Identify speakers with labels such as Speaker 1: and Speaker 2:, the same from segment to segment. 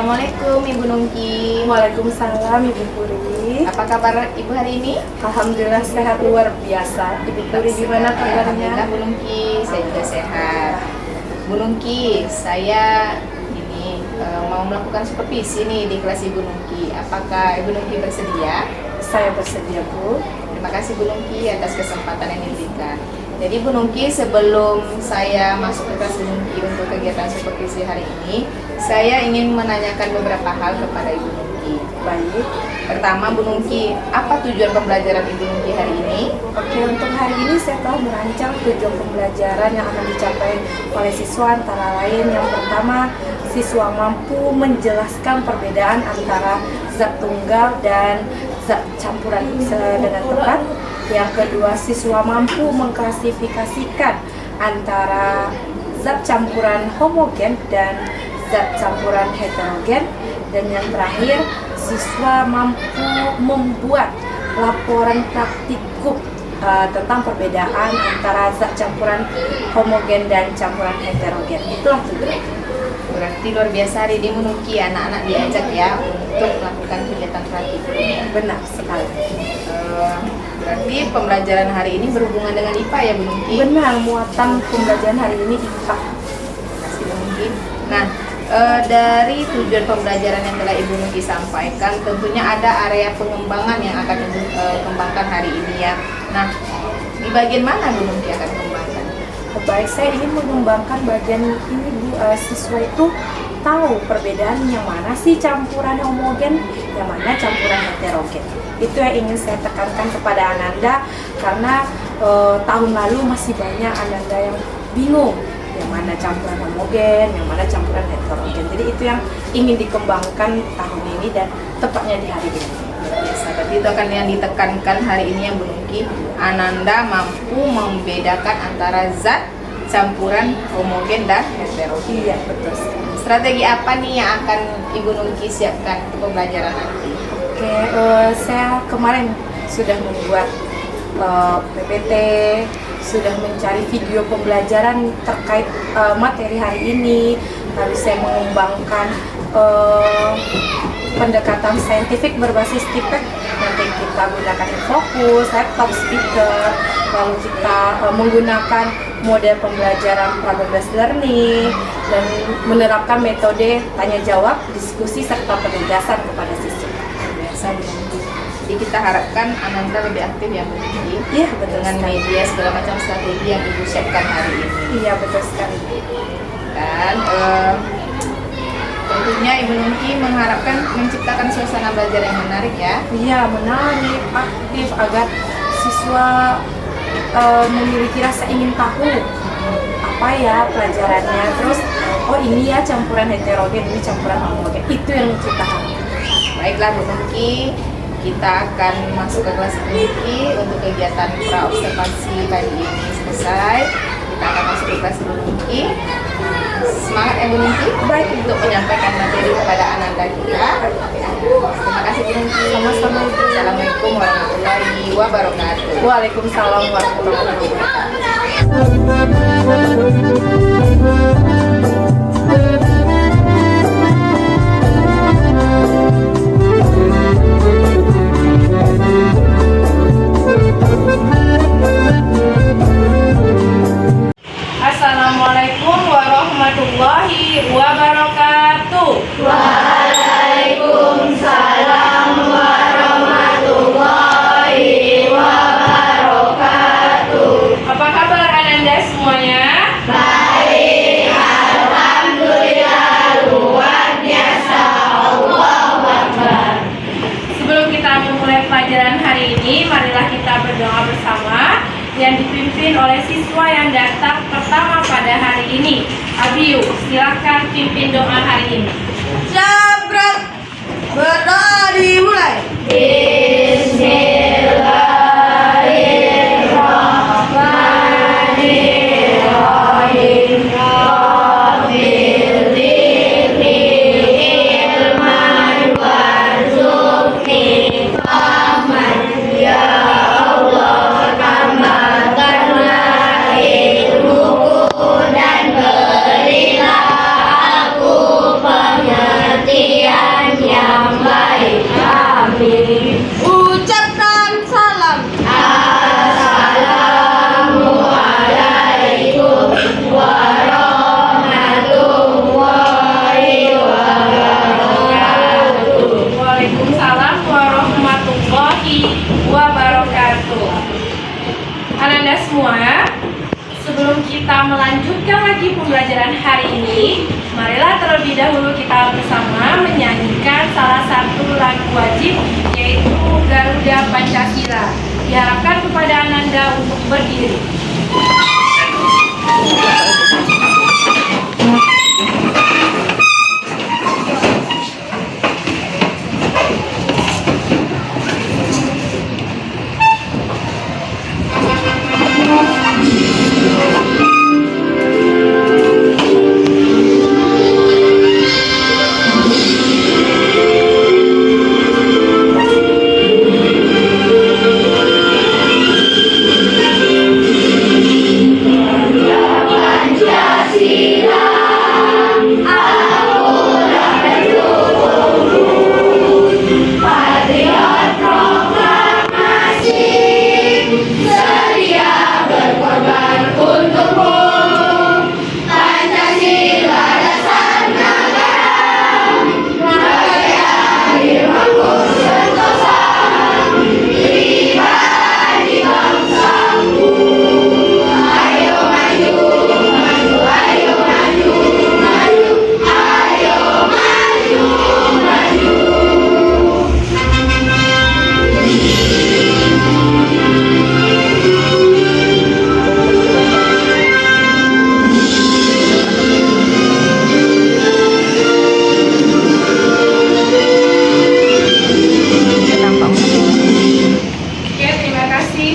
Speaker 1: Assalamualaikum Ibu Nungki.
Speaker 2: Waalaikumsalam Ibu Puri.
Speaker 1: Apa kabar Ibu hari ini?
Speaker 2: Alhamdulillah sehat luar biasa. Ibu Puri gimana kabarnya?
Speaker 1: Alhamdulillah Bu Nungki, saya juga sehat. Bu Nungki, saya ini mau melakukan supervisi nih di kelas Ibu Nungki. Apakah Ibu Nungki bersedia?
Speaker 2: Saya bersedia, Bu.
Speaker 1: Terima kasih Bu Nungki atas kesempatan yang diberikan. Jadi Bu Nungki, sebelum saya masuk ke kelas Bu Nungki untuk kegiatan supervisi hari ini, saya ingin menanyakan beberapa hal kepada Ibu Nungki.
Speaker 2: Baik.
Speaker 1: Pertama Bu Nungki, apa tujuan pembelajaran Ibu Nungki hari ini?
Speaker 2: Oke, untuk hari ini saya telah merancang tujuan pembelajaran yang akan dicapai oleh siswa, antara lain yang pertama, siswa mampu menjelaskan perbedaan antara zat tunggal dan zat campuran dengan tepat. Yang kedua, siswa mampu mengklasifikasikan antara zat campuran homogen dan zat campuran heterogen. Dan yang terakhir, siswa mampu membuat laporan praktikum tentang perbedaan antara zat campuran homogen dan campuran heterogen. Itulah tujuan.
Speaker 1: Berarti luar biasa hari ini Bu Nungki, anak-anak diajak ya untuk melakukan kegiatan praktikum.
Speaker 2: Benar sekali.
Speaker 1: Berarti pembelajaran hari ini berhubungan dengan IPA ya Bu Nungki?
Speaker 2: Benar, muatan pembelajaran hari ini IPA.
Speaker 1: Terima kasih Bu Nungki. Nah, dari tujuan pembelajaran yang telah Ibu Nungki sampaikan, tentunya ada area pengembangan yang akan Ibu kembangkan hari ini ya. Nah, di bagian mana Bu Nungki akan kembangkan?
Speaker 2: Baik, saya ingin mengembangkan bagian ini Bu, siswa itu tahu perbedaan yang mana sih campuran homogen, yang mana campuran heterogen. Itu yang ingin saya tekankan kepada Ananda, karena tahun lalu masih banyak Ananda yang bingung yang mana campuran homogen, yang mana campuran heterogen. Jadi itu yang ingin dikembangkan tahun ini dan tepatnya di hari ini.
Speaker 1: Biasa, tapi itu akan yang ditekankan hari ini yang Bu Nungki, Ananda mampu membedakan antara zat campuran homogen dan heterogen.
Speaker 2: Iya, betul.
Speaker 1: Strategi apa nih yang akan Ibu Nungki siapkan untuk pembelajaran nanti?
Speaker 2: Oke, saya kemarin sudah membuat PPT, sudah mencari video pembelajaran terkait materi hari ini. Lalu saya mengembangkan pendekatan saintifik berbasis TIPEC. Nanti kita gunakan fokus, laptop, speaker. Lalu kita menggunakan model pembelajaran problem-based learning dan menerapkan metode tanya jawab, diskusi serta penugasan kepada siswa.
Speaker 1: Biasa Bu Nungki. Jadi kita harapkan Ananda lebih aktif ya Bu Nungki.
Speaker 2: Iya, betul
Speaker 1: Dengan
Speaker 2: sekali.
Speaker 1: media segala macam strategi yang Ibu siapkan hari ini.
Speaker 2: Iya, betul sekali.
Speaker 1: Dan tentunya Ibu Nungki mengharapkan menciptakan suasana belajar yang menarik ya.
Speaker 2: Iya, menarik, aktif agar siswa memiliki rasa ingin tahu apa ya pelajarannya. Terus, oh ini ya campuran heterogen, ini campuran homogen. Itu yang kita harapkan.
Speaker 1: Baiklah Bu Nungki, kita akan masuk ke kelas Bu Nungki untuk kegiatan pra-observasi pagi ini selesai. Kita akan masuk ke kelas Bu Nungki. Semangat ya Bu Nungki, baik untuk menyampaikan materi kepada Ananda kita. Terima kasih Bu Nungki.
Speaker 2: Sama-sama.
Speaker 1: Assalamualaikum warahmatullahi wabarakatuh.
Speaker 2: Waalaikumsalam warahmatullahi wabarakatuh. Assalamualaikum warahmatullahi wabarakatuh.
Speaker 3: Waalaikumsalam warahmatullahi wabarakatuh.
Speaker 2: Apa kabar Ananda semuanya?
Speaker 3: Baik, alhamdulillah, luar biasa. Allahu Akbar.
Speaker 2: Sebelum kita memulai pelajaran hari ini, marilah kita berdoa bersama yang dipimpin oleh siswa yang datang pertama pada hari ini. Abiyu, silakan pimpin doa hari ini.
Speaker 3: Sabrat, berdoa dimulai. Bismillahirrahmanirrahim. Rabbil zidni ilman warzuqni fahman. Ya Allah, tambahkanlah ilmuku dan berilah aku pengertian.
Speaker 2: pembelajaran hari ini, marilah terlebih dahulu kita bersama menyanyikan salah satu lagu wajib, yaitu Garuda Pancasila. Diharapkan kepada Ananda untuk berdiri.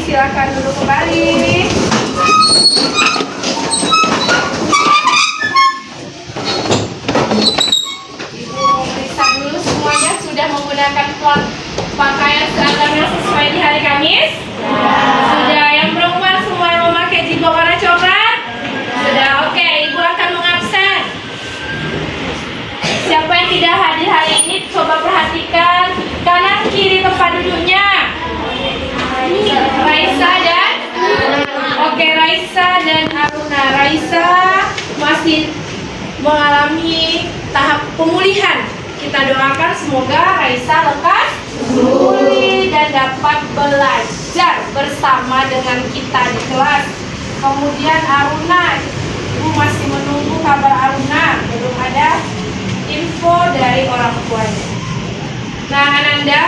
Speaker 2: Silakan duduk kembali. Ibu periksa dulu semuanya sudah menggunakan pakaian seragam yang sesuai di hari Kamis? Sudah. Yang perempuan semua yang memakai jilbab warna coklat? Sudah. Oke, ibu akan mengabsen. Siapa yang tidak hadir hari ini, coba perhatikan kanan kiri tempat duduknya. Raisa dan Raisa dan Aruna. Raisa masih mengalami tahap pemulihan. Kita doakan semoga Raisa lekas pulih dan dapat belajar bersama dengan kita di kelas. Kemudian Aruna, ibu masih menunggu kabar Aruna, belum ada info dari orang tuanya. Nah, Ananda,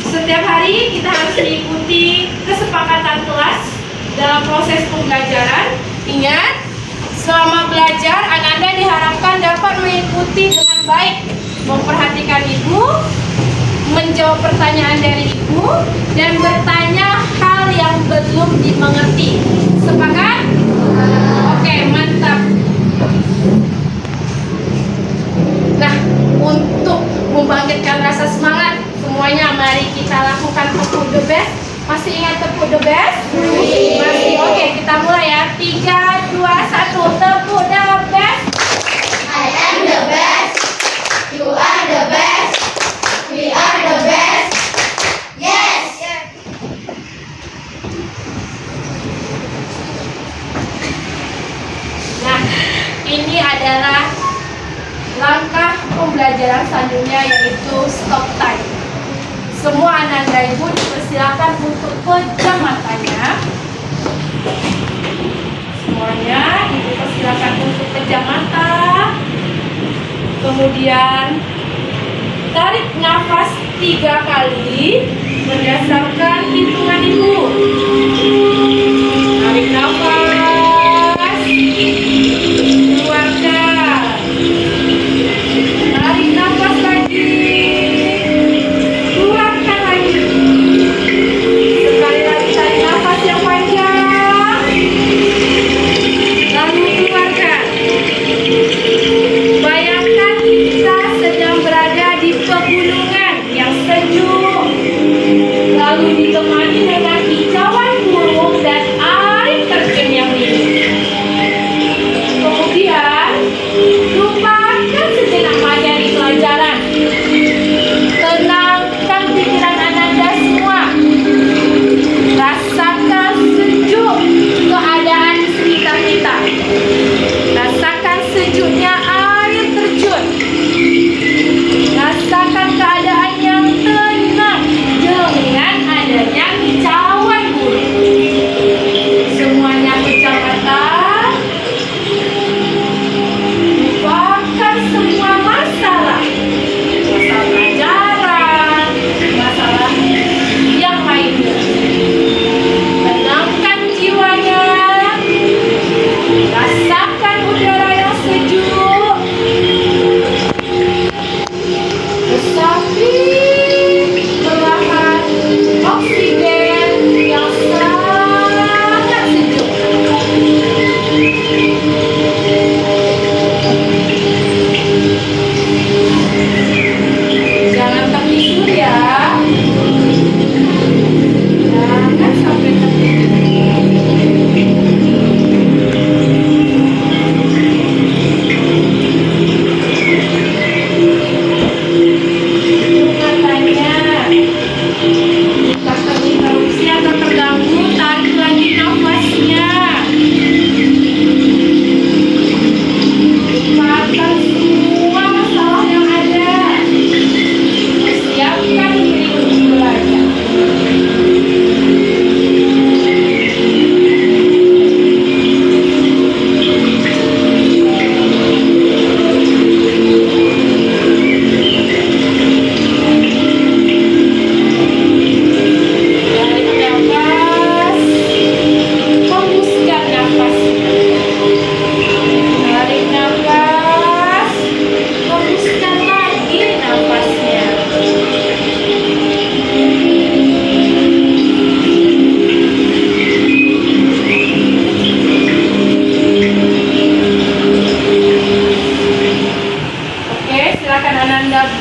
Speaker 2: setiap hari kita harus mengikuti kesepakatan kelas dalam proses pembelajaran. Ingat, selama belajar Ananda diharapkan dapat mengikuti dengan baik, memperhatikan ibu, menjawab pertanyaan dari ibu, dan bertanya hal yang belum dimengerti. Sepakat? Oke, mantap. Nah, untuk membangkitkan rasa semangat, semuanya mari kita lakukan tepuk the best. Masih ingat tepuk the best? Masih. Oke, kita mulai ya. 3, 2, 1, tepuk the best.
Speaker 3: I am the best. You are the best. We are the best. Yes.
Speaker 2: Nah, ini adalah langkah pembelajaran selanjutnya, yaitu stop time. Semua Ananda ibu dipersilakan untuk pejam matanya. Semuanya ibu persilakan untuk pejam mata. Kemudian tarik nafas 3 kali berdasarkan hitungan ibu. Tarik nafas, keluarkan. Tarik nafas lagi, keluarkan lagi. Sekali lagi tarik nafas yang panjang, lalu keluarkan. Bayangkan kita sedang berada di pegunungan yang sejuk, lalu ditemani dengan hijauan burung dan air terjun yang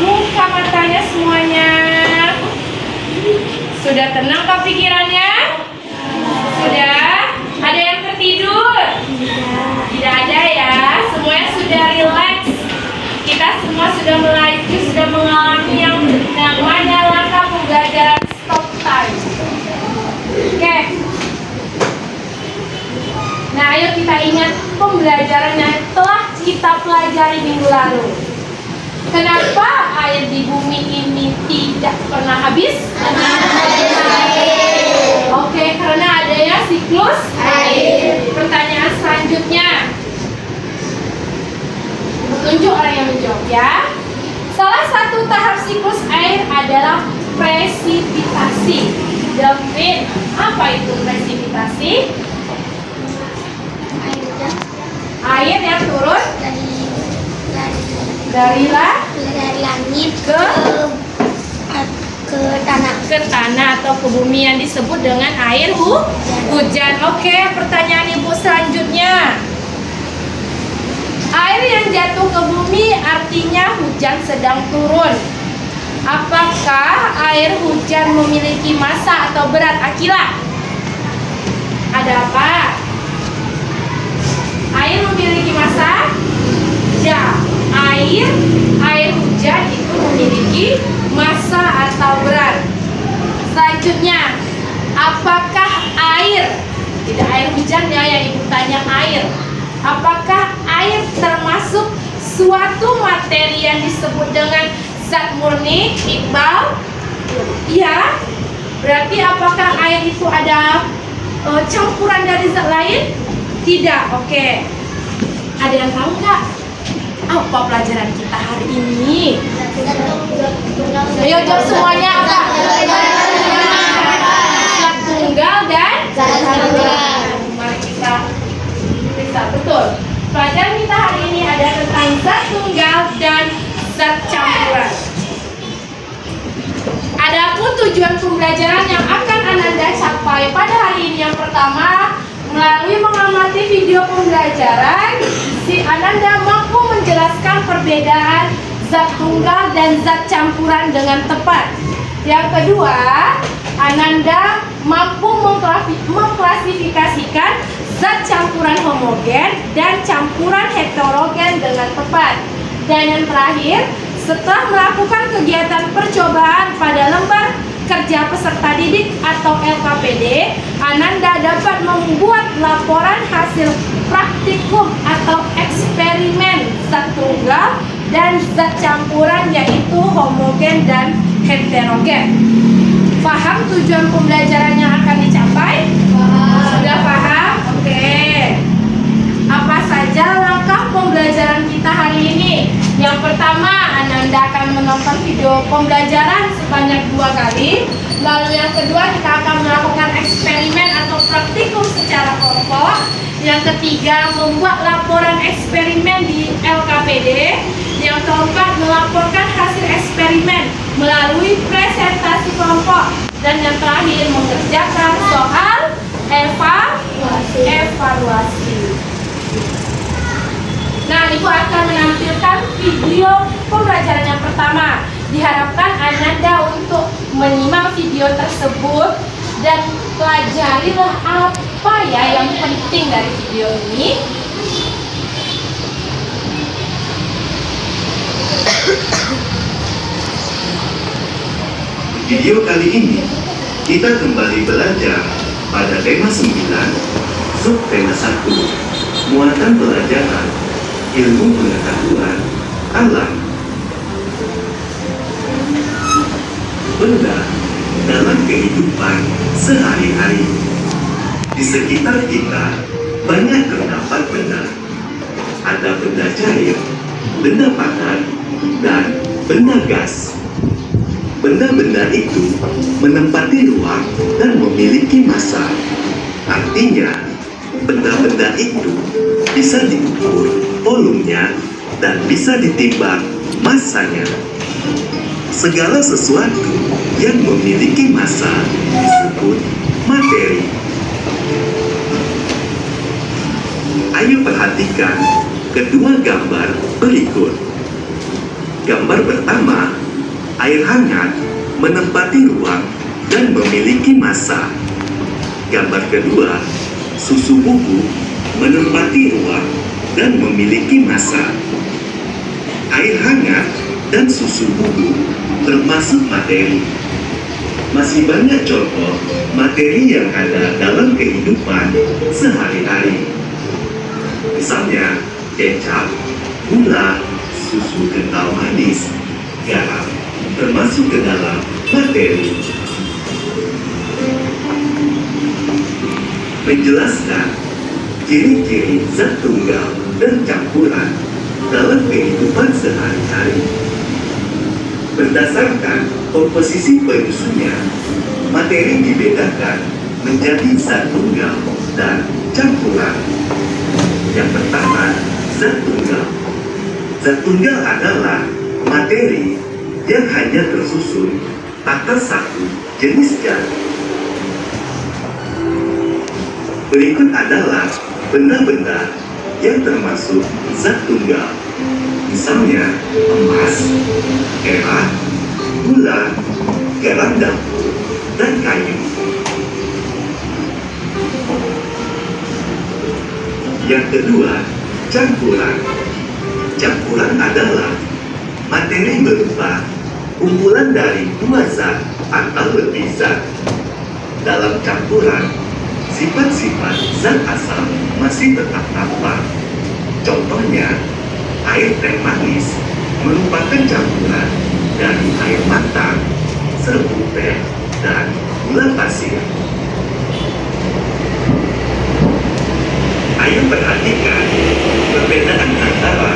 Speaker 2: buka matanya semuanya. Sudah tenangkah pikirannya? Sudah? Ada yang tertidur? Tidak ada ya. Semuanya sudah rileks. Kita semua sudah mengalami yang namanya langkah pembelajaran stop time. Oke. Nah, ayo kita ingat pembelajaran yang telah kita pelajari minggu lalu. Kenapa air di bumi ini tidak pernah habis? Oke, karena adanya siklus air. Pertanyaan selanjutnya. Tunjuk orang yang menjawab ya. Salah satu tahap siklus air adalah presipitasi. David, apa itu presipitasi? Air yang turun dari
Speaker 3: langit
Speaker 2: ke
Speaker 3: ke
Speaker 2: tanah atau ke bumi yang disebut dengan air hujan. Oke, pertanyaan ibu selanjutnya. Air yang jatuh ke bumi artinya hujan sedang turun. Apakah air hujan memiliki massa atau berat, Akila? Ada apa? Air memiliki massa? Ya, air hujan itu memiliki massa atau berat. Selanjutnya, apakah air, tidak air hujan ya yang ibu tanya, air. Apakah air termasuk suatu materi yang disebut dengan zat murni, Iqbal? Iya. Berarti apakah air itu ada campuran dari zat lain? Tidak. Oke. Ada yang tahu nggak apa pelajaran kita hari ini? Ayo jawab semuanya, apa? Zat tunggal dan zat campuran. Mari kita periksa betul. Pelajaran kita hari ini ada tentang zat tunggal dan zat campuran. Adapun tujuan pembelajaran yang akan Ananda capai pada hari ini, yang pertama, melalui mengamati video pembelajaran, si Ananda mampu menjelaskan perbedaan zat tunggal dan zat campuran dengan tepat. Yang kedua, Ananda mampu mengklasifikasikan zat campuran homogen dan campuran heterogen dengan tepat. Dan yang terakhir, setelah melakukan kegiatan percobaan pada lembar kerja peserta didik atau LKPD, Ananda dapat membuat laporan hasil praktikum atau eksperimen zat tunggal dan zat campuran, yaitu homogen dan heterogen. Paham tujuan pembelajaran yang akan dicapai? Sudah paham? Oke. Apa saja langkah pembelajaran kita hari ini? Yang pertama, Ananda akan menonton video pembelajaran sebanyak 2 kali. Lalu yang kedua, kita akan melakukan eksperimen atau praktikum secara kelompok. Yang ketiga, membuat laporan eksperimen di LKPD. Yang keempat, melaporkan hasil eksperimen melalui presentasi kelompok. Dan yang terakhir, mengerjakan soal evaluasi. Nah, Ibu akan menampilkan video pembelajaran yang pertama. Diharapkan Ananda untuk menyimak video tersebut dan pelajarilah apa ya yang penting dari video ini.
Speaker 4: Video kali ini kita kembali belajar pada tema 9, subtema 1, muatan pelajaran ilmu pengetahuan alam. Benda dalam kehidupan sehari-hari. Di sekitar kita banyak terdapat benda. Ada benda cair, benda padat, dan benda gas. Benda-benda itu menempati ruang dan memiliki massa. Artinya, benda-benda itu bisa diukur volumenya dan bisa ditimbang massanya. Segala sesuatu yang memiliki massa disebut materi. Ayo perhatikan kedua gambar berikut. Gambar pertama, air hangat menempati ruang dan memiliki massa. Gambar kedua, susu bubuk menempati ruang dan memiliki massa. Air hangat dan susu bubuk termasuk materi. Masih banyak contoh materi yang ada dalam kehidupan sehari-hari. Misalnya, kecap, gula, susu kental manis, garam, termasuk ke dalam materi. Menjelaskan ciri-ciri zat tunggal dan campuran dalam kehidupan sehari-hari. Berdasarkan komposisi penyusunnya, materi dibedakan menjadi zat tunggal dan campuran. Yang pertama, zat tunggal. Zat tunggal adalah materi yang hanya tersusun atas satu jenis zat. Berikut adalah benda-benda yang termasuk zat tunggal. Misalnya, emas, perak, gula, garam dapur, dan kayu. Yang kedua, campuran. Campuran adalah materi berupa kumpulan dari dua zat atau lebih zat. Dalam campuran, sifat-sifat zat asal masih tetap tampak. Contohnya, air teh manis merupakan campuran dari air matang, serbuk teh, dan gula pasir. Ayo perhatikan perbedaan antara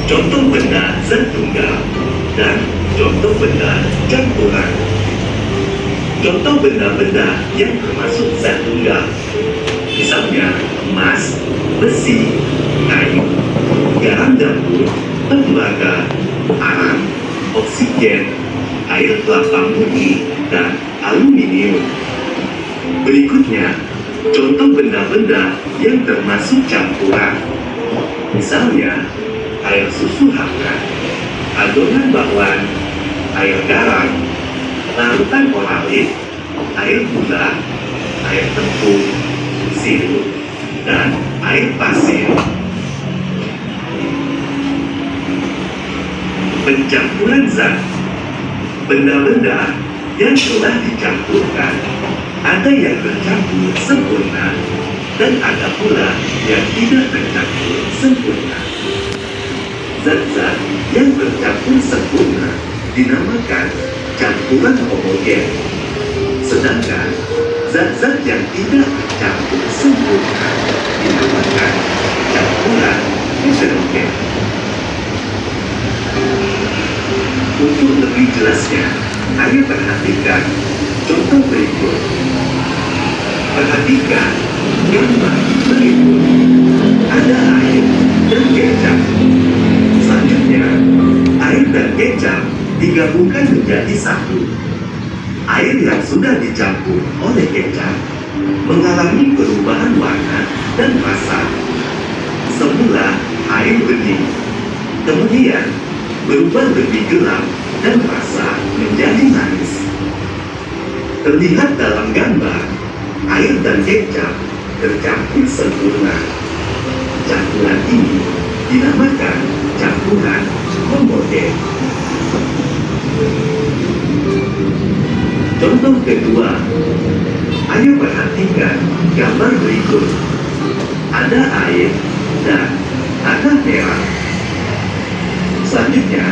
Speaker 4: contoh benda zat tunggal dan contoh benda campuran. Contoh benda-benda yang termasuk zat tunggal, misalnya emas, besi, kayu, garam dapur, tembaga, arang, oksigen, air kelapa murni, dan aluminium. Berikutnya, contoh benda-benda yang termasuk campuran, misalnya air susu hangat, adonan bakwan, air garam, larutan oralit, air gula, air tepung, sirup, dan air pasir. Pencampuran zat. Benda-benda yang telah dicampurkan, ada yang tercampur sempurna dan ada pula yang tidak tercampur sempurna. Zat-zat yang tercampur sempurna dinamakan campuran homogen, sedangkan zat-zat yang tidak tercampur sempurna dinamakan campuran heterogen. Untuk lebih jelasnya, ayo perhatikan contoh berikut. Perhatikan gambar berikut. Ada air dan kecap. Selanjutnya, air dan kecap digabungkan menjadi satu. Air yang sudah dicampur oleh kecap mengalami perubahan warna dan rasa. Semula air bening, kemudian berubah lebih gelap dan rasa menjadi manis. Terlihat dalam gambar, air dan kecap tercampur sempurna. Campuran ini dinamakan campuran homogen. Contoh kedua, ayo perhatikan gambar berikut. Ada air dan tanah merah. Selanjutnya,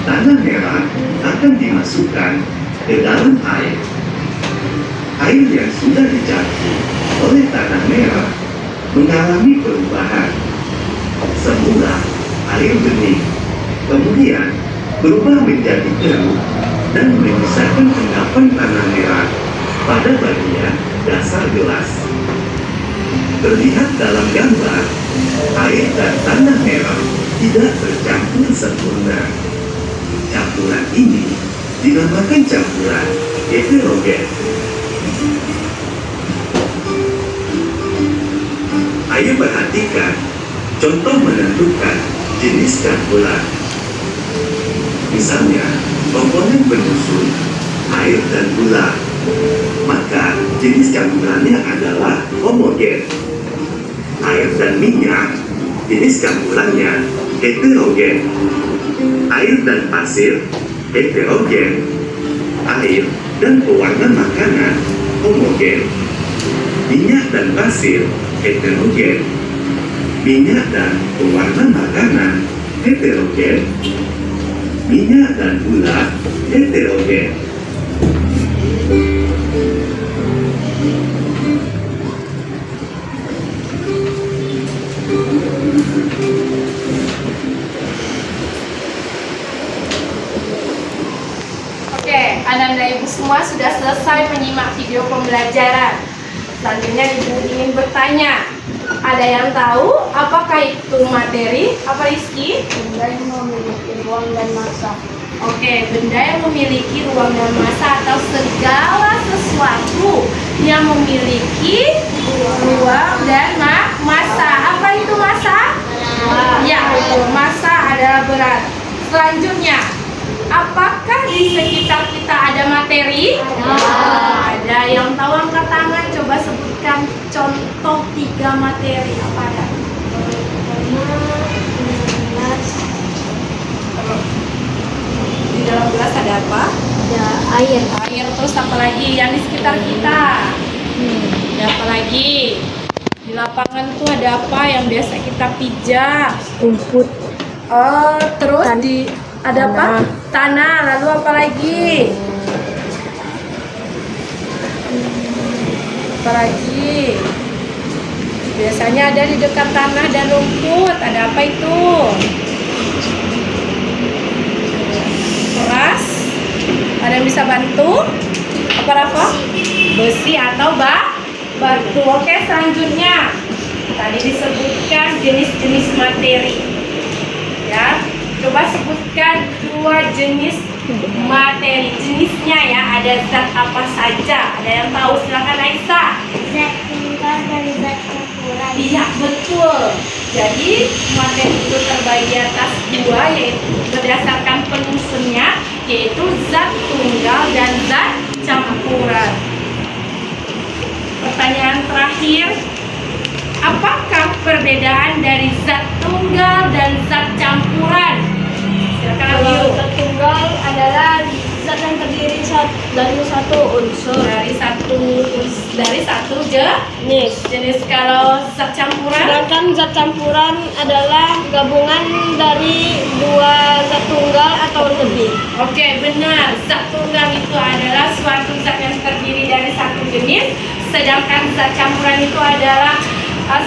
Speaker 4: tanah merah akan dimasukkan ke dalam air. Air yang sudah dicampur oleh tanah merah mengalami perubahan. Semula air bening, kemudian berubah menjadi keruh dan menyisakan endapan tanah merah pada bagian dasar gelas. Terlihat dalam gambar, air dan tanah merah tidak bercampur sempurna. Campuran ini dinamakan campuran heterogen. Ayo perhatikan contoh menentukan jenis campuran. Misalnya, komponen penyusun, air dan gula. Maka, jenis campurannya adalah homogen. Air dan minyak, jenis campurannya heterogen. Air dan pasir, heterogen. Air dan pewarna makanan, homogen. Minyak dan pasir, heterogen. Minyak dan pewarna makanan, heterogen. Minyak dan gula, heterogen.
Speaker 2: Oke, Ananda Ibu semua sudah selesai menyimak video pembelajaran. Selanjutnya Ibu ingin bertanya, ada yang tahu apakah itu materi? Apa Rizky?
Speaker 3: Benda yang memiliki ruang dan massa.
Speaker 2: Oke, benda yang memiliki ruang dan massa atau segala sesuatu yang memiliki ruang dan massa. Apa itu massa? Ya, betul. Massa adalah berat. Selanjutnya, apakah di sekitar kita ada materi? Ada. Yang tahu angkat tangan, coba sebutkan contoh 3 materi. Apa ada? Di dalam gelas ada apa?
Speaker 3: Ada air.
Speaker 2: Air, terus apa lagi yang di sekitar kita? Ada apa lagi? Di lapangan tuh ada apa yang biasa kita pijak?
Speaker 3: Rumput.
Speaker 2: Oh, terus ada apa? Tanah. Lalu apa lagi? Apa lagi? Biasanya ada di dekat tanah dan rumput. Ada apa itu? Keras? Ada yang bisa bantu? Apa Rafa? Besi atau batu. Oke, selanjutnya tadi disebutkan jenis-jenis materi. Ya, coba sebutkan 2 jenis materi. Jenisnya ya, ada zat apa saja? Ada yang tahu? Silakan Aisyah.
Speaker 3: Zat tunggal dan zat campuran.
Speaker 2: Iya, betul. Jadi materi itu terbagi atas 2, yaitu berdasarkan penyusunnya, yaitu zat tunggal dan zat campuran. Pertanyaan terakhir, apakah perbedaan dari zat tunggal dan zat campuran? Silakan Abiu.
Speaker 3: Zat tunggal adalah zat yang terdiri dari satu unsur.
Speaker 2: Dari satu jenis. Kalau zat campuran?
Speaker 3: Sedangkan zat campuran adalah gabungan dari 2 zat tunggal atau lebih.
Speaker 2: Oke, benar. Zat tunggal itu adalah suatu zat yang terdiri dari satu jenis, sedangkan zat campuran itu adalah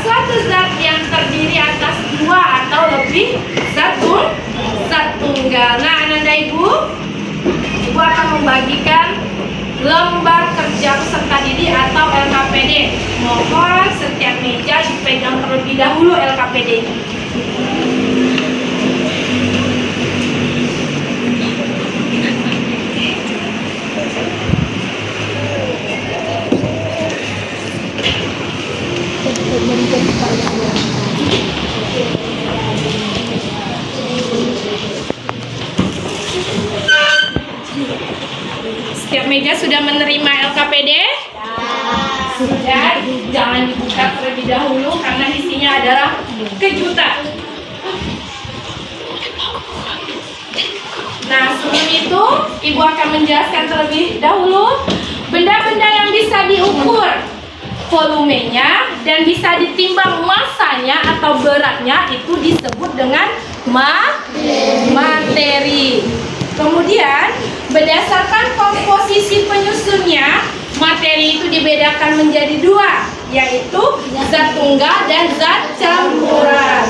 Speaker 2: suatu zat yang terdiri atas 2 atau lebih zat tunggal. Nah, Ananda Ibu akan membagikan lembar kerja peserta didik atau LKPD. Mohon setiap meja dipegang terlebih dahulu LKPD ini. Setiap meja sudah menerima LKPD? Sudah. Jangan dibuka terlebih dahulu karena isinya adalah kejutan. Nah, sebelum itu Ibu akan menjelaskan terlebih dahulu benda-benda yang bisa diukur volumenya dan bisa ditimbang masanya atau beratnya itu disebut dengan materi. Kemudian berdasarkan komposisi penyusunnya, materi itu dibedakan menjadi 2, yaitu zat tunggal dan zat campuran.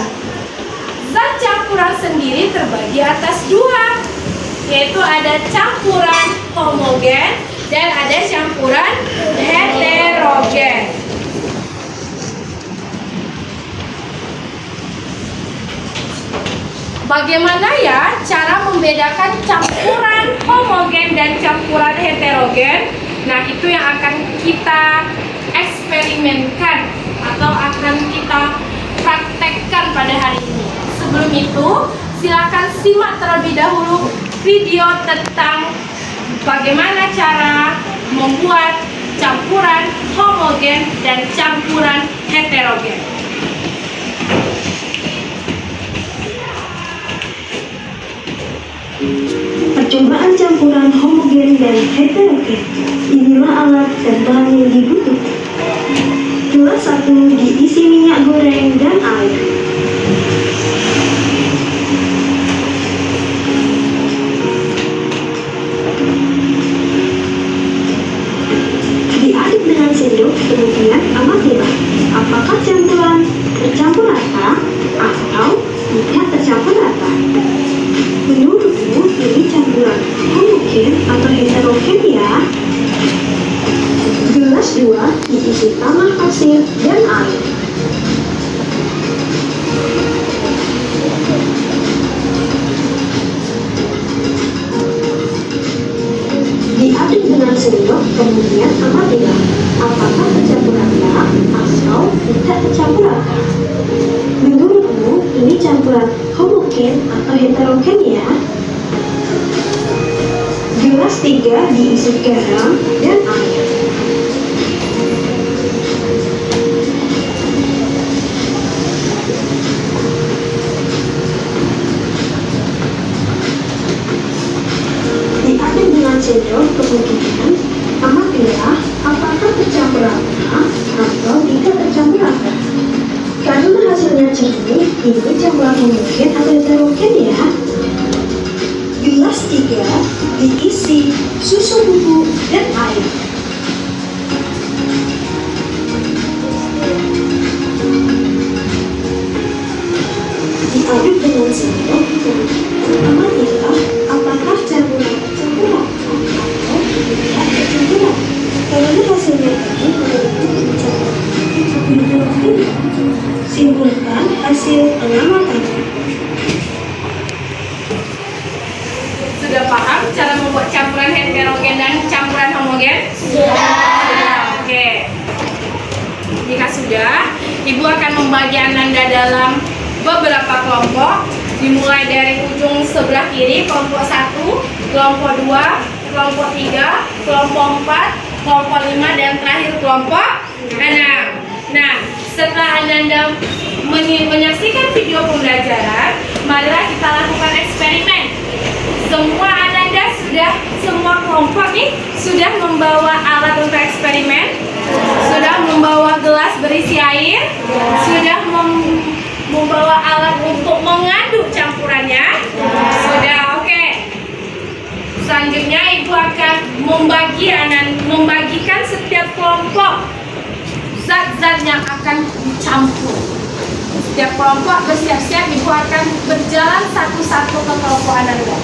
Speaker 2: Zat campuran sendiri terbagi atas 2, yaitu ada campuran homogen dan ada campuran heterogen. Bagaimana ya cara membedakan campuran homogen dan campuran heterogen? Nah, itu yang akan kita eksperimenkan atau akan kita praktekkan pada hari ini. Sebelum itu, silakan simak terlebih dahulu video tentang bagaimana cara membuat campuran homogen dan campuran heterogen.
Speaker 5: Percobaan campuran homogen dan heterogen. Inilah alat dan bahan yang dibutuhkan. Gelas 1 diisi minyak goreng dan air. Diaduk dengan sendok, kemudian amatilah apakah campuran tercampur rata atau tidak tercampur rata. Menurutmu ini campuran homogen atau heterogen ya? Gelas 2 diisi tanah pasir dan air. Diaduk dengan sendok, kemudian amatilah apakah tercampur rata atau tidak tercampur rata. Menurutmu ini campuran homogen atau heterogen ya? Gelas 3 diisi garam dan air. Diaduk dengan sendok, kemudian amatilah apakah tercampur rata atau tidak tercampur rata. Karena hasilnya jernih, ini campuran homogen atau heterogen ya? Gelas 3 diisi susu bubuk dan air. Diaduk dengan sendok, kemudian amatilah apakah campuran tercampur rata atau tidak tercampur rata. Karena hasilnya tadi menurutmu campuran heterogen. Simpulkan hasil pengamatan.
Speaker 2: Sudah paham cara membuat campuran heterogen dan campuran homogen? Sudah. Oke. Jika sudah, Ibu akan membagi Ananda dalam beberapa kelompok, dimulai dari ujung sebelah kiri, kelompok 1, kelompok 2, kelompok 3, kelompok 4, kelompok 5, dan terakhir kelompok 6. Nah, setelah Ananda menyaksikan video pembelajaran, marilah kita lakukan eksperimen. Semua kelompok nih sudah membawa alat untuk eksperimen, sudah membawa gelas berisi air, sudah membawa alat untuk mengaduk campurannya, sudah. Oke. Selanjutnya Ibu akan membagikan setiap kelompok zat-zat yang akan dicampur. Setiap kelompok bersiap-siap, Ibu akan berjalan satu-satu ke kelompok Ananda.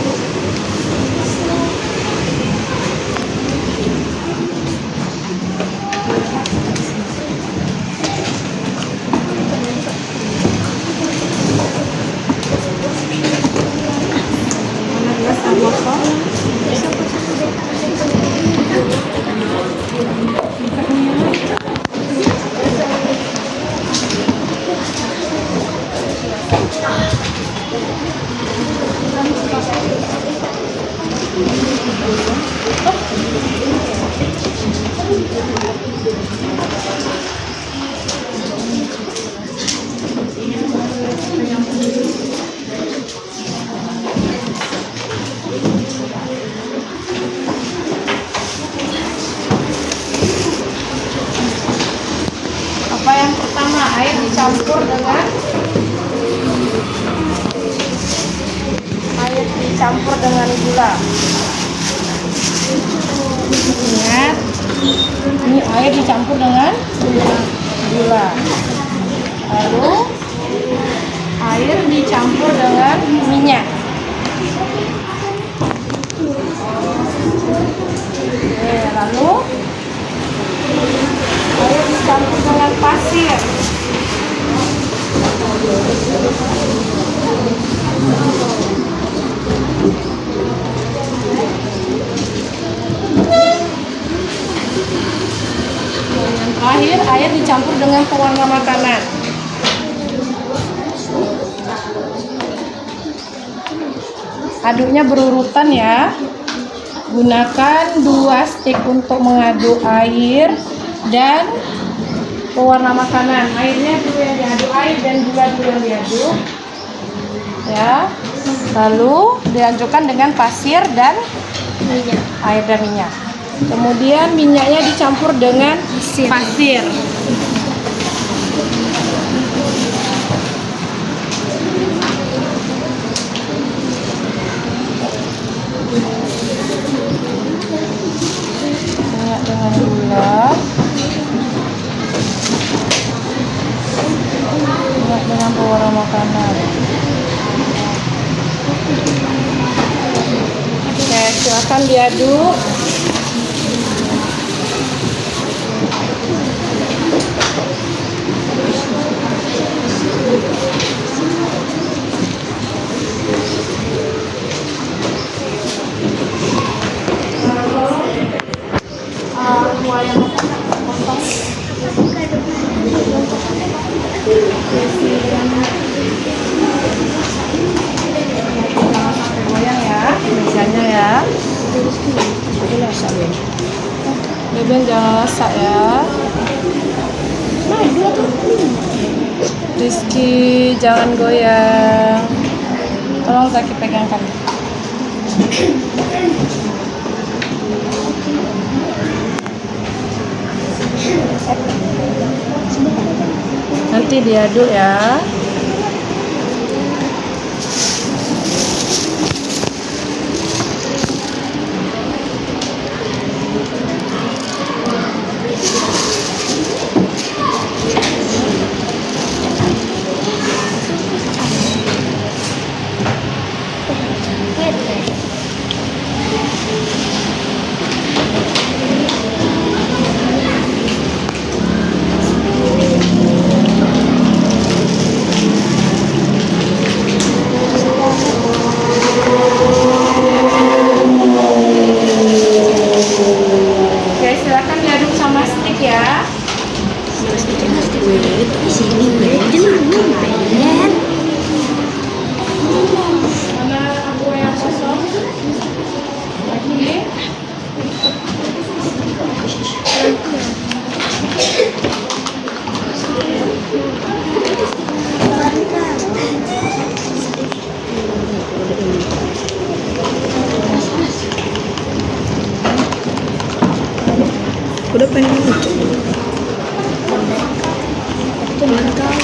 Speaker 2: Yang pertama, air dicampur dengan gula. Ingat, ini air dicampur dengan gula. Lalu air dicampur dengan minyak. Oke, lalu air dicampur dengan pasir. Yang terakhir, air dicampur dengan pewarna makanan. Aduknya berurutan ya. Gunakan 2 stick untuk mengaduk air dan pewarna makanan. Airnya dulu yang diaduk, air dan gula dulu yang diaduk. Ya. Lalu dilanjutkan dengan pasir dan air dan minyak. Kemudian minyaknya dicampur dengan pasir. Minyak dengan gula. Minyak dengan pewarna makanan. Oke, silakan diaduk. Goyang ya, mejanya ya. Beben jangan lasak ya. Rizky jangan goyang. Tolong Zaki pegangkan. Nanti diaduk ya. Oke, silakan diaduk sama stick ya. Mana aku yang kosong? Lagi.
Speaker 3: Udah pengen lucu. Itu belum tahu.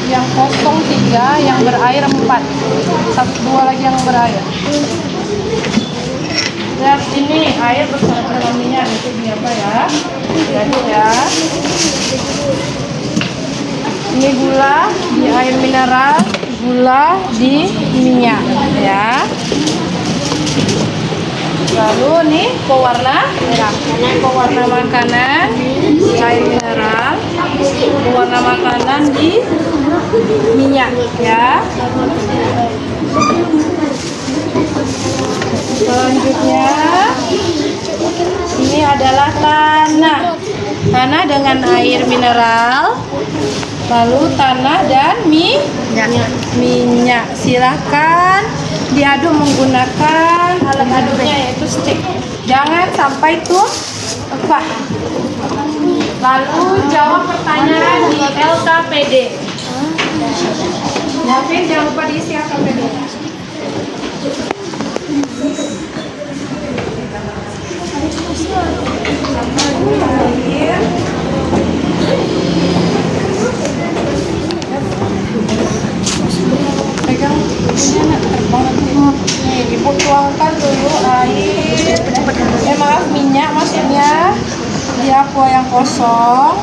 Speaker 2: Yang kosong 3, yang berair 4. 2 lagi yang berair. Lihat ini air bersama dengan minyak itu di apa ya? Diaduk ya. Ini gula di air mineral, gula di minyak ya. Lalu nih pewarna makanan di air mineral, pewarna makanan di minyak ya. Selanjutnya ini adalah tanah dengan air mineral, lalu tanah dan minyak. Silahkan diaduk menggunakan alat aduknya yaitu stick. Jangan sampai tumpah. Lalu jawab pertanyaan di LKPD. Davin jangan lupa diisi LKPD. Sampai air. aqua yang kosong.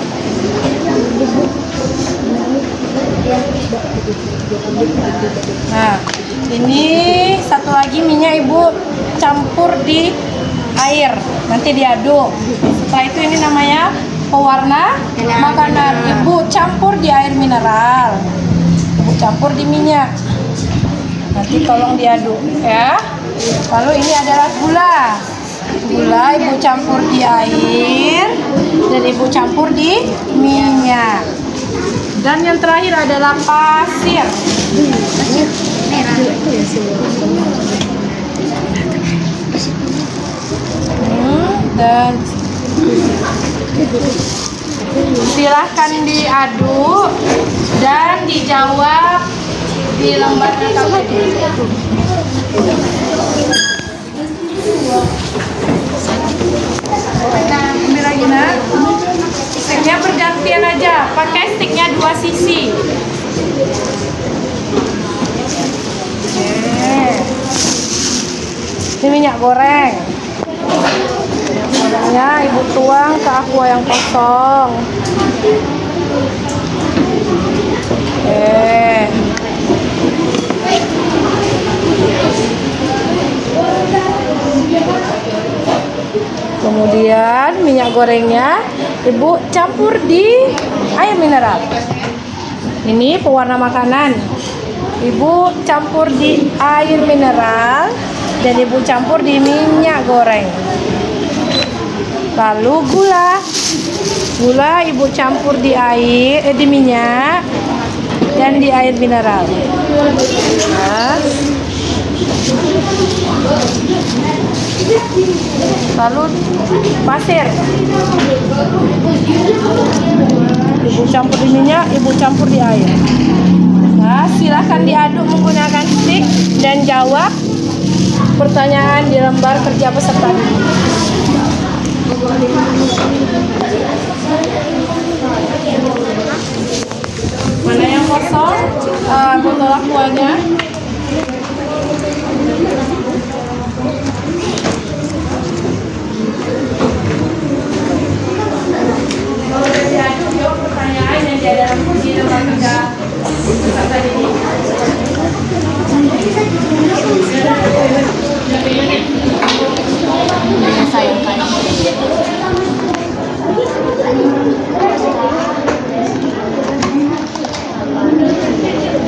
Speaker 2: Nah, ini satu lagi minyak Ibu campur di air, nanti diaduk. Setelah itu ini namanya pewarna makanan. Ibu campur di air mineral, Ibu campur di minyak, nanti tolong diaduk ya. Lalu ini adalah gula. Gula Ibu campur di air dan Ibu campur di minyak. Dan yang terakhir adalah pasir. Dan silahkan diaduk dan dijawab di lembar KPD. Ambil lagi nak. Stiknya bergantian aja, pakai stiknya 2 sisi. Ini minyak goreng. Minyak gorengnya Ibu tuang ke aqua yang kosong. Kemudian minyak gorengnya Ibu campur di air mineral. Ini pewarna makanan. Ibu campur di air mineral dan Ibu campur di minyak goreng. Lalu gula. Gula Ibu campur di air, di minyak dan di air mineral. Nah. Lalu pasir. Ibu campur di minyak, Ibu campur di air. Nah, silahkan diaduk menggunakan stik dan jawab pertanyaan di lembar kerja peserta didik. Mana yang kosong? Botol aquanya. Kalau udah diaduk, jawab pertanyaan yang di dalam kunci lembar kerja peserta didik.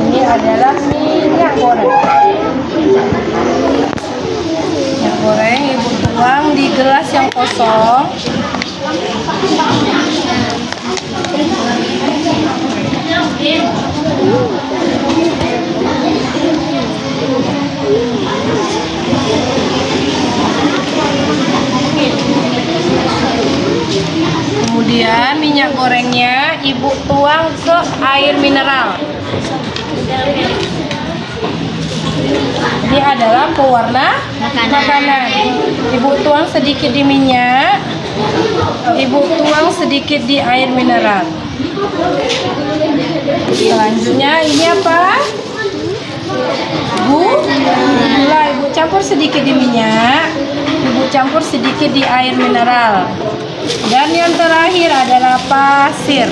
Speaker 2: Ini adalah minyak goreng. Minyak goreng Ibu tuang di gelas yang kosong. Kemudian minyak gorengnya Ibu tuang ke air mineral. Ini adalah pewarna makanan. Ibu tuang sedikit di minyak, Ibu tuang sedikit di air mineral. Selanjutnya ini apa? Gula. Ibu campur sedikit di minyak, Ibu campur sedikit di air mineral. Dan yang terakhir adalah pasir.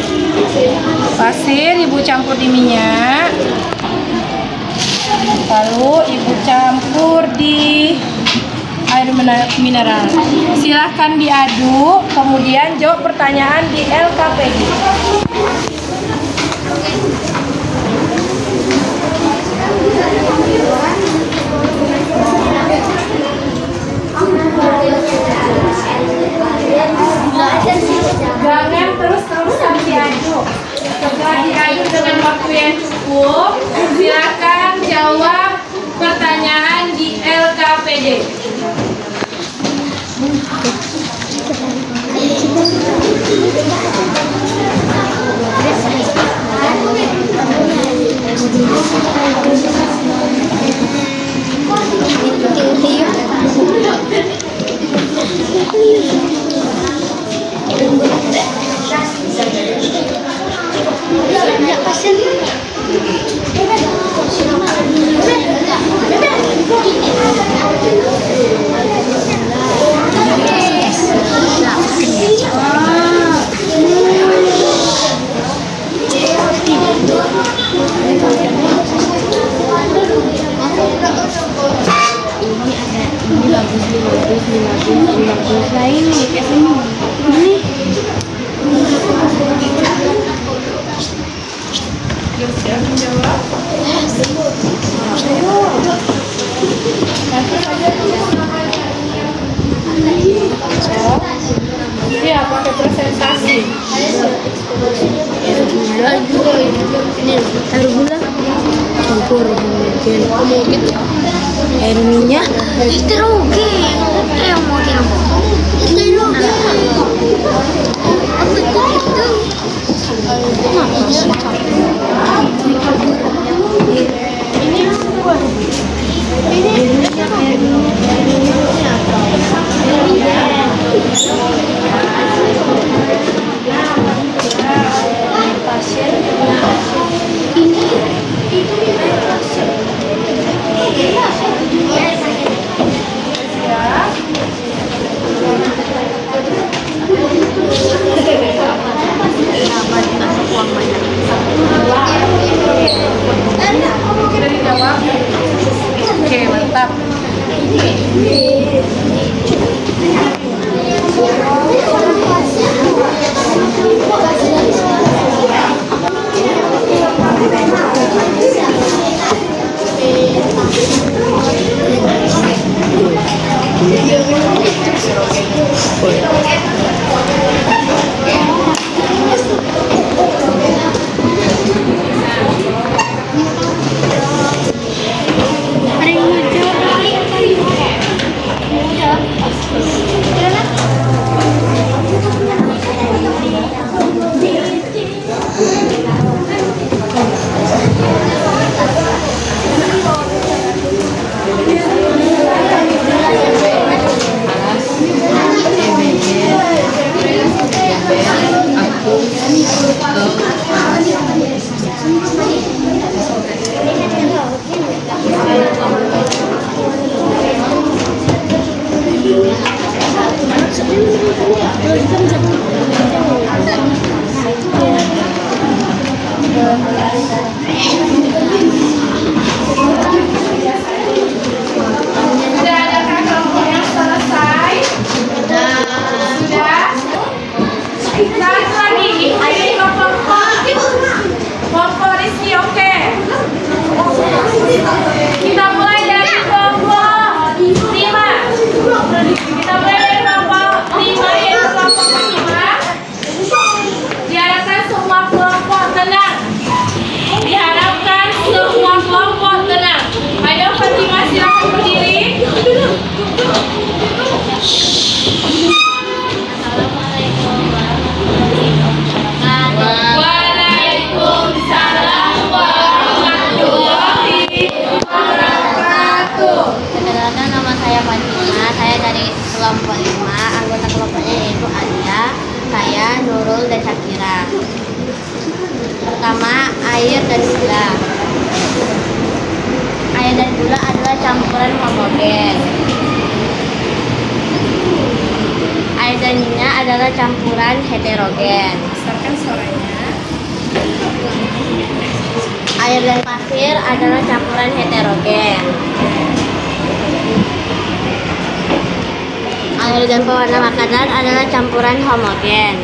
Speaker 2: Pasir Ibu campur di minyak, lalu Ibu campur di air mineral. Silahkan diaduk, kemudian jawab pertanyaan di LKPD. Jangan terus-terusan diaduk. Setelah diaduk dengan waktu yang cukup, silakan jawab pertanyaan di LKPD.
Speaker 3: Ini bagus, lain nih kayak ini.
Speaker 1: Siap menjawab. Iya, pakai presentasi.
Speaker 3: Air gula juga ini air gula campur mungkin air minyak hidrogen mungkin apa itu
Speaker 1: Sudah dijawab. Oke, mantap. Sudah adakah kelompok yang selesai? Sudah? Satu lagi, ini kelompok Rizky, oke. Kita mulai dari kelompok 5. Kita mulai dari kelompok 5 yaitu kelompok 5. Diharapkan semua kelompok tenang. Diharapkan semua kelompok tenang. Ayo Fatimah silakan berdiri. Waalaikumsalam warahmatullahi wabarakatuh.
Speaker 3: Perkenalkan, nama saya Fatima, saya dari kelompok 5, anggota kelompoknya yaitu Alia, saya, Nurul, dan Syakira. Pertama, air dan gula. Air dan gula adalah campuran homogen. Air dan minyak adalah campuran heterogen.
Speaker 1: Besarkan suaranya.
Speaker 3: Air dan pasir adalah campuran heterogen. Air dan pewarna makanan adalah campuran homogen.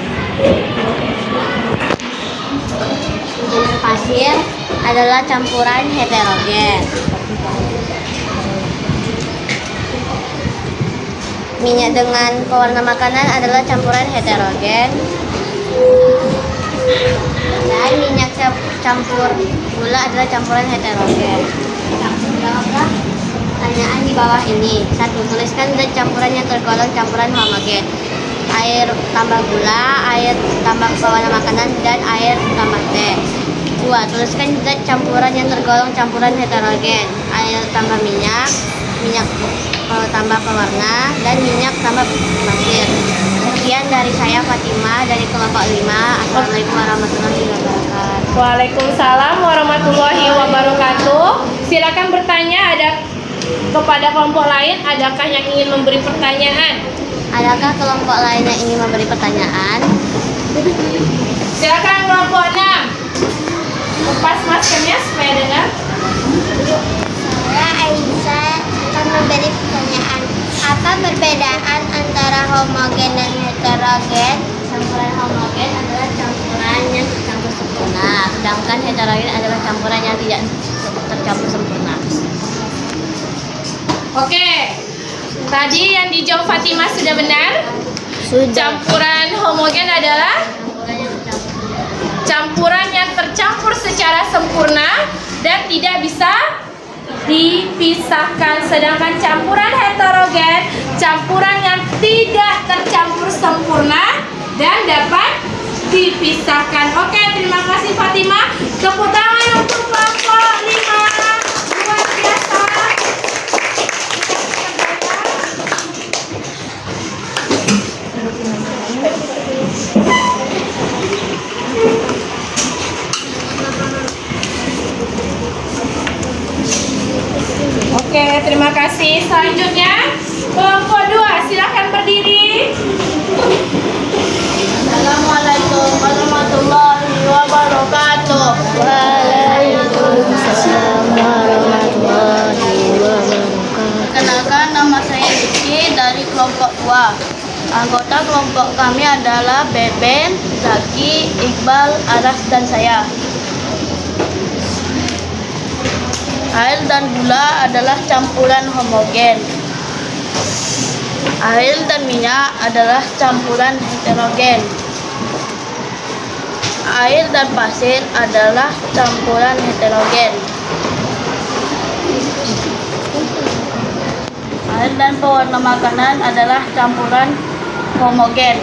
Speaker 3: Dan pasir adalah campuran heterogen. Minyak dengan pewarna makanan adalah campuran heterogen. Dan minyak campur gula adalah campuran heterogen. Jawablah pertanyaan di bawah ini. 1. Tuliskan zat campuran yang tergolong campuran homogen. Air tambah gula, air tambah pewarna makanan, dan air tambah teh. 2. Tuliskan zat campuran yang tergolong campuran heterogen. Air tambah minyak, minyak tambah pewarna, dan minyak tambah pasir. Sekian dari saya Fatima dari kelompok 5. Assalamualaikum warahmatullahi wabarakatuh.
Speaker 1: Waalaikumsalam warahmatullahi wabarakatuh. Silakan bertanya kepada kelompok lain. Adakah yang ingin memberi pertanyaan?
Speaker 3: Adakah kelompok lain yang ingin memberi pertanyaan?
Speaker 1: Silakan kelompok 6. Lepas dengar.
Speaker 3: Saya Aisyah akan memberi pertanyaan. Apa perbedaan antara homogen dan heterogen? Campuran homogen adalah campuran yang tercampur sempurna, sedangkan heterogen adalah campuran yang tidak tercampur sempurna.
Speaker 1: Oke. Tadi yang dijawab Fatimah sudah benar. Campuran homogen adalah campuran yang tercampur secara sempurna dan tidak bisa dipisahkan. Sedangkan campuran heterogen, campuran yang tidak tercampur sempurna dan dapat dipisahkan. Oke, terima kasih Fatimah. Tepuk tangan untuk kelompok 5. Luar biasa. Oke, terima kasih. Selanjutnya kelompok 2, silakan berdiri.
Speaker 3: Assalamualaikum warahmatullahi wabarakatuh. Waalaikumsalam warahmatullahi wabarakatuh. Kenalkan, nama saya Rizky dari kelompok 2. Anggota kelompok kami adalah Beben, Zaki, Iqbal, Aras, dan saya. Air dan gula adalah campuran homogen. Air dan minyak adalah campuran heterogen. Air dan pasir adalah campuran heterogen. Air dan pewarna makanan adalah campuran homogen.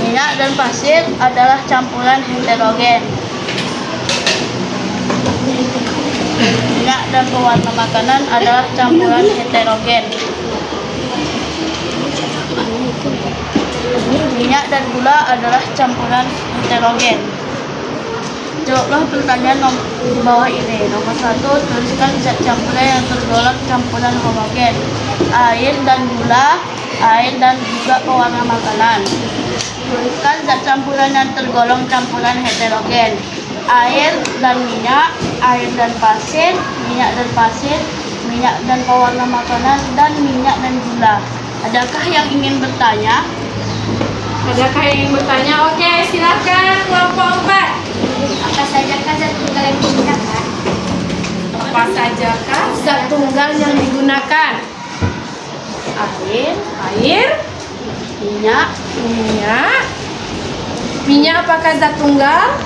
Speaker 3: Minyak dan pasir adalah campuran heterogen. Minyak dan pewarna makanan adalah campuran heterogen. Minyak dan gula adalah campuran heterogen. Jawablah pertanyaan di bawah ini. Nomor 1, tuliskan zat campuran yang tergolong campuran homogen. Air dan gula, air dan juga pewarna makanan. Tuliskan zat campuran yang tergolong campuran heterogen. Air dan minyak, air dan pasir, minyak dan pasir, minyak dan pewarna makanan, dan minyak dan gula. Adakah yang ingin bertanya?
Speaker 1: Adakah yang ingin bertanya? Oke, silakan kelompok 4.
Speaker 3: Apa sajakah zat tunggal yang digunakan?
Speaker 1: Apa sajakah zat tunggal yang digunakan? Air,
Speaker 3: Minyak,
Speaker 1: minyak apakah zat tunggal?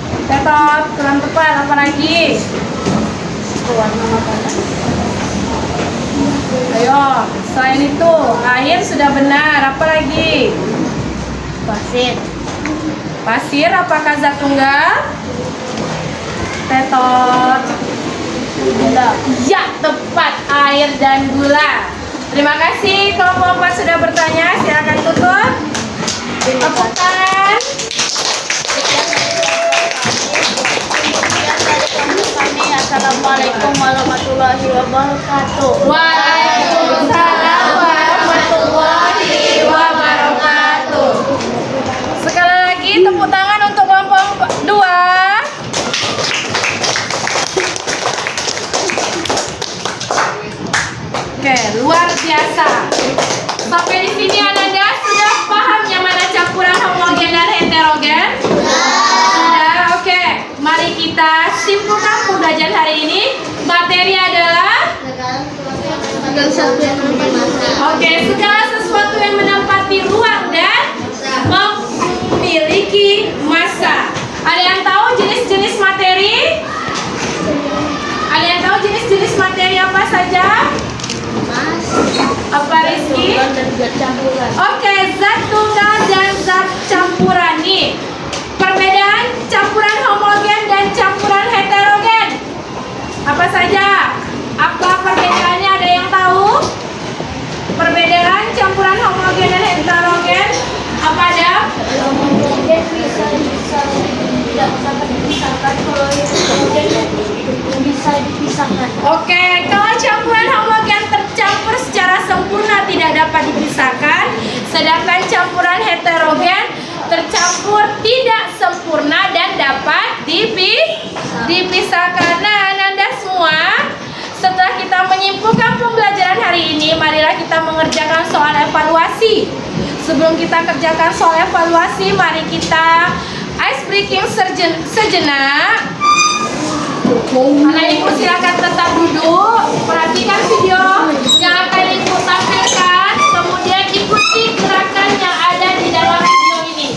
Speaker 1: Tetot, kurang tepat, apa lagi?
Speaker 3: pewarna makanan.
Speaker 1: Ayo, selain itu, air sudah benar, apa lagi?
Speaker 3: Pasir,
Speaker 1: Pasir apakah zat tunggal? Tetot.
Speaker 3: gula.
Speaker 1: Ya, tepat, air dan gula. Terima kasih kelompok 4 sudah bertanya. Silakan tutup. Tepuk tangan.
Speaker 3: Assalamualaikum warahmatullahi wabarakatuh.
Speaker 1: Waalaikumsalam warahmatullahi wabarakatuh. Sekali lagi tepuk tangan untuk kelompok 2. Oke, luar biasa. Sampai di sini Ananda sudah paham yang mana campuran homogen dan heterogen? Sudah, oke. Mari kita simpulkan pembelajaran hari ini. Materi adalah segala sesuatu yang menempati ruang dan memiliki massa. Ada yang tahu jenis-jenis materi? Ada yang tahu jenis-jenis materi apa saja? Apa Rizky? Oke, zat tunggal dan zat campuran nih. Perbedaan campuran homogen dan campuran heterogen apa saja? Apa perbedaannya? Ada yang tahu? Perbedaan campuran homogen dan heterogen
Speaker 2: dipisahkan. Nah, Ananda semua, setelah kita menyimpulkan pembelajaran hari ini, marilah kita mengerjakan soal evaluasi. Sebelum kita kerjakan soal evaluasi, mari kita ice breaking sejenak. Anak ibu silakan tetap duduk, perhatikan video yang akan ibu tampilkan, kemudian ikuti gerakan yang ada di dalam video ini.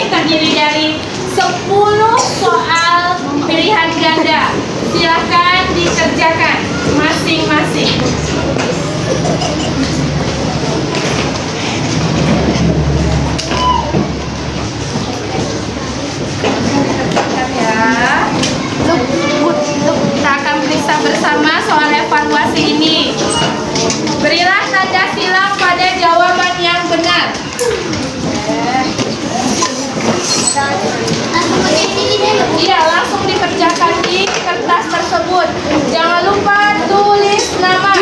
Speaker 2: Terdiri dari 10 soal pilihan ganda. Silakan dikerjakan masing-masing. Kita akan periksa bersama soal evaluasi ini. Berilah tanda silang pada jawaban yang benar. Iya, langsung dikerjakan di kertas tersebut. Jangan lupa tulis nama.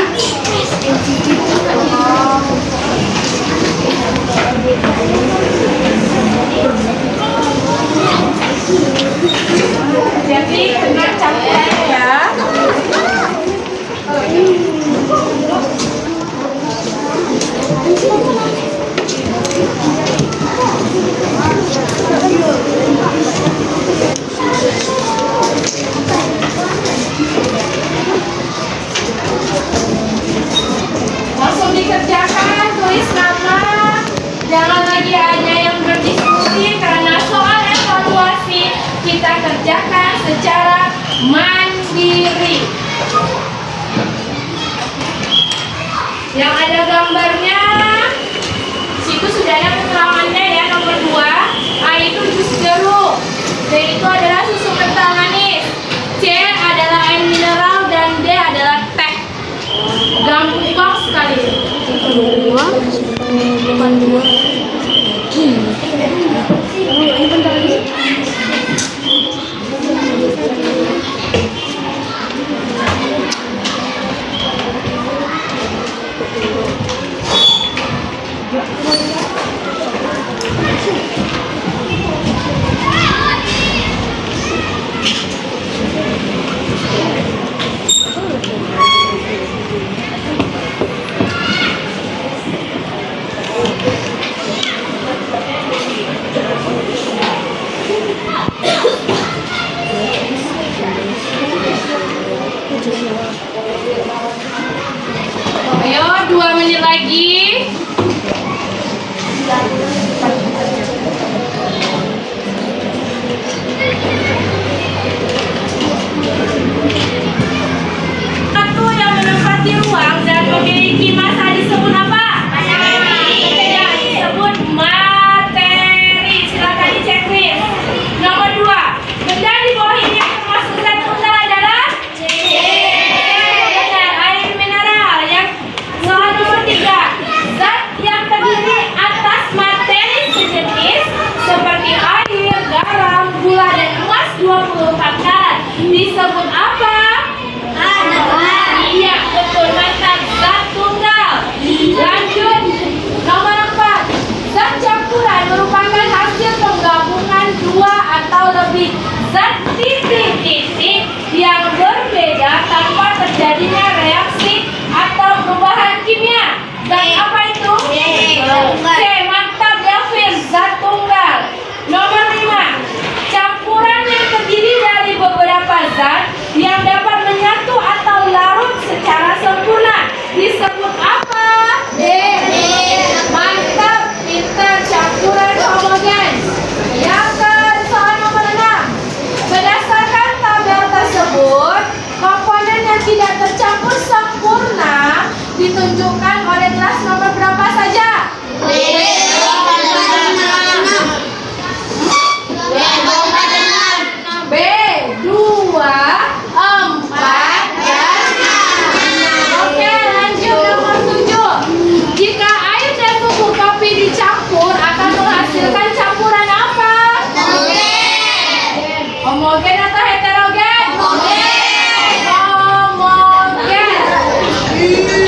Speaker 2: Jadi dengan campurannya ya. Langsung dikerjakan, tulis nama. Jangan lagi ada yang berdiskusi karena soal evaluasi kita kerjakan secara mandiri. Yang ada gambarnya, situ sudah ada keterangannya ya. Nomor 2, A itu jus jeruk, B itu adalah susu kental manis, C adalah air mineral, dan D adalah teh. Gampang sekali. lagi. Satu yang menempati ruang dan memiliki massa disebut apa? Ya, disebut materi. Silakan dicek, please. Nomor 2, benda di bawah ini yang termasuk zat tunggal adalah benar, air mineral. Yang soal nomor 3, zat yang terdiri atas materi sejenis seperti air, garam, gula, dan emas 24 karat disebut apa? Iya, betul, mantap, zat tunggal. Lanjut, nomor 4, zat campuran merupakan hasil penggabungan 2 atau lebih zat titik-titik yang berbeda tanpa terjadinya reaksi atau perubahan kimia. Zat apa itu? Oke, mantap Delvin, zat tunggal. Nomor 5, campuran yang terdiri dari beberapa zat yang dapat menyatu atau larut secara sempurna disebut apa? Mantap, pintar, campuran homogen. Yang ke soal nomor 6, berdasarkan tabel tersebut, komponen yang tidak tercampur sempurna ditunjukkan oleh kelas nomor berapa saja? B, 2, 4, dan 6. Oke, lanjut nomor 7. Jika air dan bubuk kopi dicampur akan menghasilkan campuran apa? Homogen atau heterogen? Homogen.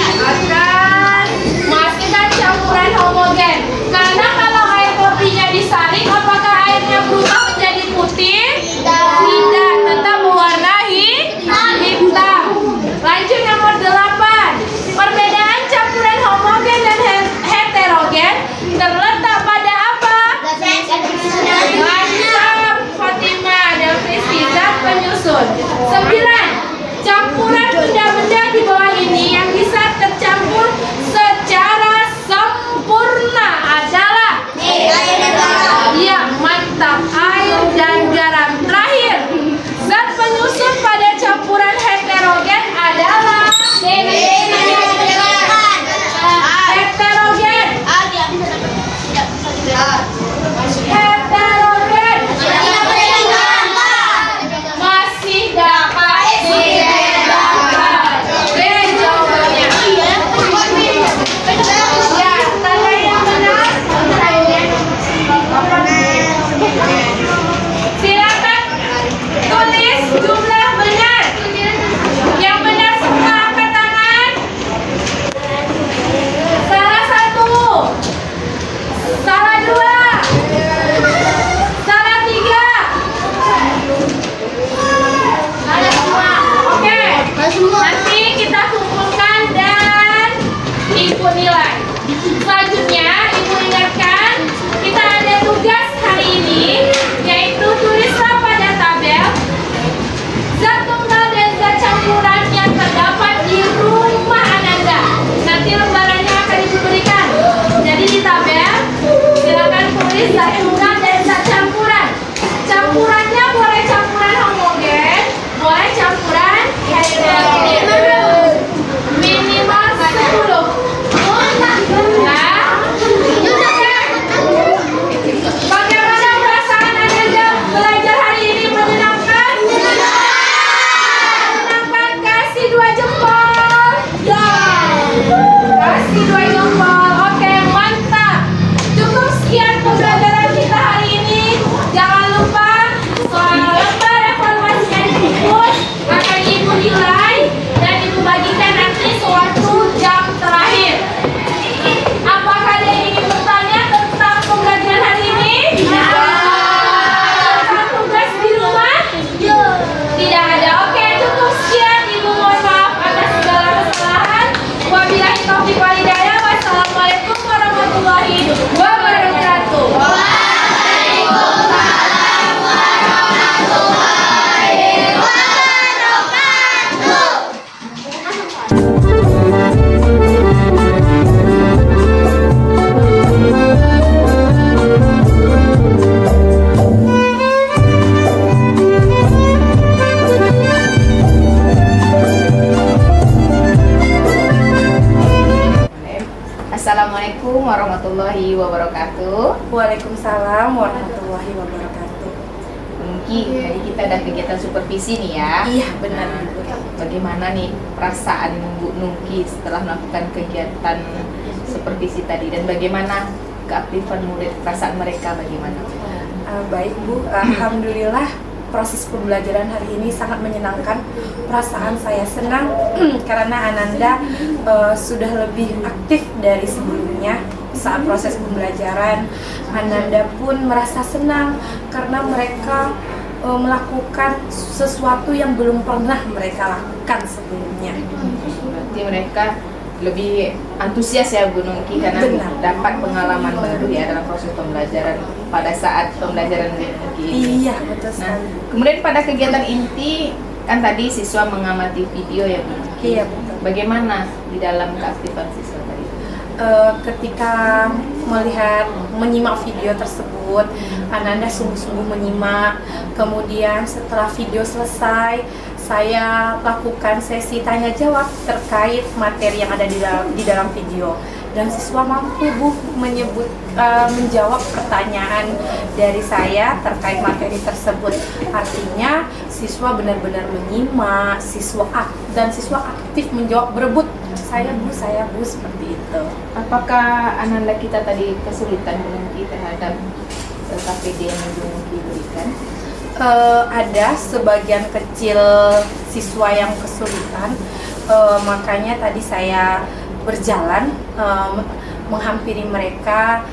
Speaker 2: Akan menghasilkan campuran homogen. Karena kalau air kopinya disaring, apakah airnya berubah menjadi putih? Tidak, tetap berwarna hitam. Lanjut nomor 8. Perbedaan campuran homogen dan heterogen terletak pada apa? Mantap, Fatimah dan Kristi, zat penyusun. 9. Campuran benda-benda di bawah ini yang bisa tercampur secara sempurna adalah iya, mantap, air dan garam. Terakhir, zat penyusun pada campuran heterogen adalah heterogen. Heterogen masih dapat dibedakan. B jawabannya. Ya, tanda yang benar. Silakan tulis jumlah benar. Yang benar semua angkat tangan. Salah 1, salah 2, salah 3. Oke, nanti kita kumpulkan dan input nilai. Selanjutnya, Ibu ingatkan, kita ada tugas hari ini, yaitu tulislah pada tabel zat tunggal dan zat campuran yang terdapat di rumah Ananda. Nanti lembarannya akan diberikan. Jadi di tabel, silakan tulis zat tunggal dan zat campuran. Campurannya boleh campuran homogen, boleh campuran heterogen. Minimal 10. Nah, bagaimana perasaan Anda belajar hari ini? Menyenangkan? Menyenangkan, kasih 2 jempol. Ya, kasih 2 jempol. Oke, mantap. Cukup sekian pembelajaran kita hari ini. Jangan lupa soal lembar evaluasi yang dihapus akan Ibu nilai dan
Speaker 1: warahmatullahi wabarakatuh.
Speaker 2: Waalaikumsalam warahmatullahi wabarakatuh.
Speaker 1: Mungkin tadi kita ada kegiatan supervisi nih ya.
Speaker 2: Iya, benar.
Speaker 1: Nah, bagaimana nih perasaan Bu Nungki setelah melakukan kegiatan supervisi tadi, dan bagaimana keaktifan murid, perasaan mereka bagaimana?
Speaker 2: Baik Bu, alhamdulillah proses pembelajaran hari ini sangat menyenangkan. Perasaan saya senang karena Ananda sudah lebih aktif dari sebelumnya. Saat proses pembelajaran, Ananda pun merasa senang karena mereka melakukan sesuatu yang belum pernah mereka lakukan sebelumnya.
Speaker 1: Berarti mereka lebih antusias ya Bu Nungki karena
Speaker 2: Benar.
Speaker 1: dapat pengalaman baru ya dalam proses pembelajaran pada saat pembelajaran Bu Nungki ini.
Speaker 2: Iya, betul
Speaker 1: Nah,
Speaker 2: sekali.
Speaker 1: kemudian pada kegiatan inti kan tadi siswa mengamati video ya Bu Nungki.
Speaker 2: Iya, betul.
Speaker 1: Bagaimana di dalam keaktifan siswa tadi?
Speaker 2: Ketika menyimak video tersebut, Ananda sungguh-sungguh menyimak. Kemudian setelah video selesai, saya lakukan sesi tanya jawab terkait materi yang ada di dalam video, dan siswa mampu Bu menjawab pertanyaan dari saya terkait materi tersebut. Artinya siswa benar-benar menyimak, siswa aktif menjawab, berebut saya Bu seperti itu.
Speaker 1: Apakah Ananda kita tadi kesulitan Bu Nungki terhadap KPD yang Bu Nungki berikan?
Speaker 2: Ada sebagian kecil siswa yang kesulitan, makanya tadi saya berjalan menghampiri mereka,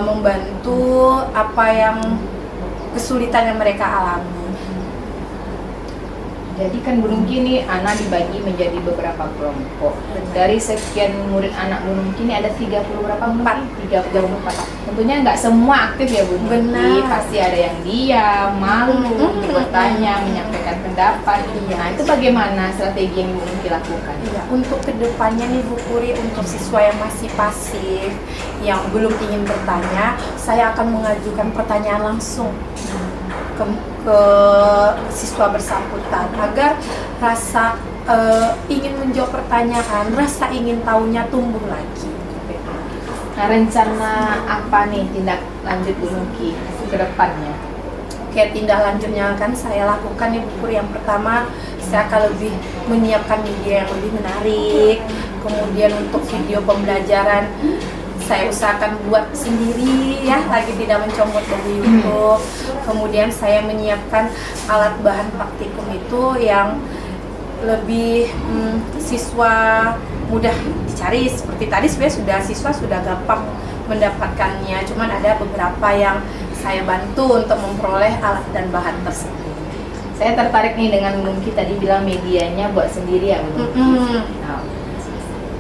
Speaker 2: membantu apa yang kesulitan yang mereka alami.
Speaker 1: Jadi kan Bu Nungki ini anak dibagi menjadi beberapa kelompok. Dari sekian murid anak Bu Nungki ini ada 30 berapa? 34. Tentunya nggak semua aktif ya Bu Nungki.
Speaker 2: Benar.
Speaker 1: Pasti ada yang diam, malu untuk bertanya, menyampaikan pendapat. Nah, itu bagaimana strategi yang Bu Nungki lakukan?
Speaker 2: Ya, untuk kedepannya nih Bu Puri, untuk siswa yang masih pasif, yang belum ingin bertanya, saya akan mengajukan pertanyaan langsung ke siswa bersangkutan agar rasa ingin menjawab pertanyaan, rasa ingin tahunya tumbuh lagi.
Speaker 1: Nah, rencana apa nih tindak lanjut Bu Nungki ke depannya?
Speaker 2: Oke, tindak lanjutnya akan saya lakukan nih Bu Puri. Yang pertama, saya akan lebih menyiapkan media yang lebih menarik. Kemudian untuk video pembelajaran saya usahakan buat sendiri ya, lagi tidak mencomot dari YouTube. Kemudian saya menyiapkan alat bahan praktikum itu yang lebih siswa mudah dicari. Seperti tadi sebenarnya siswa sudah gampang mendapatkannya, cuman ada beberapa yang saya bantu untuk memperoleh alat dan bahan tersebut.
Speaker 1: Saya tertarik nih dengan Bu Nungki tadi bilang medianya buat sendiri ya Bu Nungki. Nah,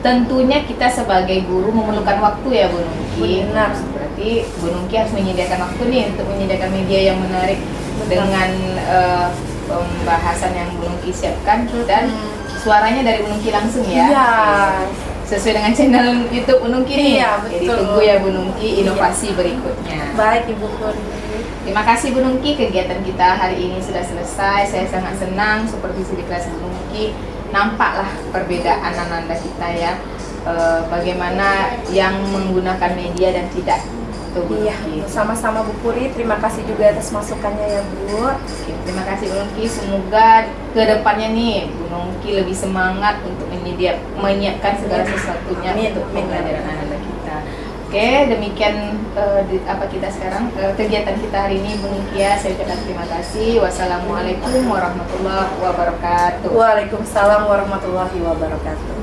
Speaker 1: tentunya kita sebagai guru memerlukan waktu ya Bu Nungki.
Speaker 2: Benar.
Speaker 1: Berarti Bu Nungki harus menyediakan waktu nih untuk menyediakan media yang menarik.
Speaker 2: Benar.
Speaker 1: Dengan pembahasan yang Bu Nungki siapkan dan suaranya dari Bu Nungki langsung ya.
Speaker 2: Iya.
Speaker 1: Sesuai dengan channel YouTube Bu Nungki nih.
Speaker 2: Iya,
Speaker 1: Jadi
Speaker 2: betul.
Speaker 1: tunggu ya Bu Nungki inovasi berikutnya.
Speaker 2: Baik Ibu Puri.
Speaker 1: Terima kasih Bu Nungki, kegiatan kita hari ini sudah selesai. Saya sangat senang supervisi di kelas Bu Nungki. Nampaklah perbedaan Ananda kita ya, bagaimana yang menggunakan media dan tidak. Tuh, Bu
Speaker 2: Iya,
Speaker 1: Nungki.
Speaker 2: sama-sama Bu Puri. Terima kasih juga atas masukannya ya Bu.
Speaker 1: Oke, terima kasih Bu Nungki. Semoga kedepannya nih Bu Nungki lebih semangat untuk menyiapkan segala sesuatunya
Speaker 2: Amin,
Speaker 1: untuk
Speaker 2: amin.
Speaker 1: pembelajaran Ananda kita. Oke, demikian apa kita sekarang kegiatan kita hari ini Bu Nungki ya. Saya ucapkan terima kasih. Wassalamualaikum warahmatullahi wabarakatuh.
Speaker 2: Waalaikumsalam warahmatullahi wabarakatuh.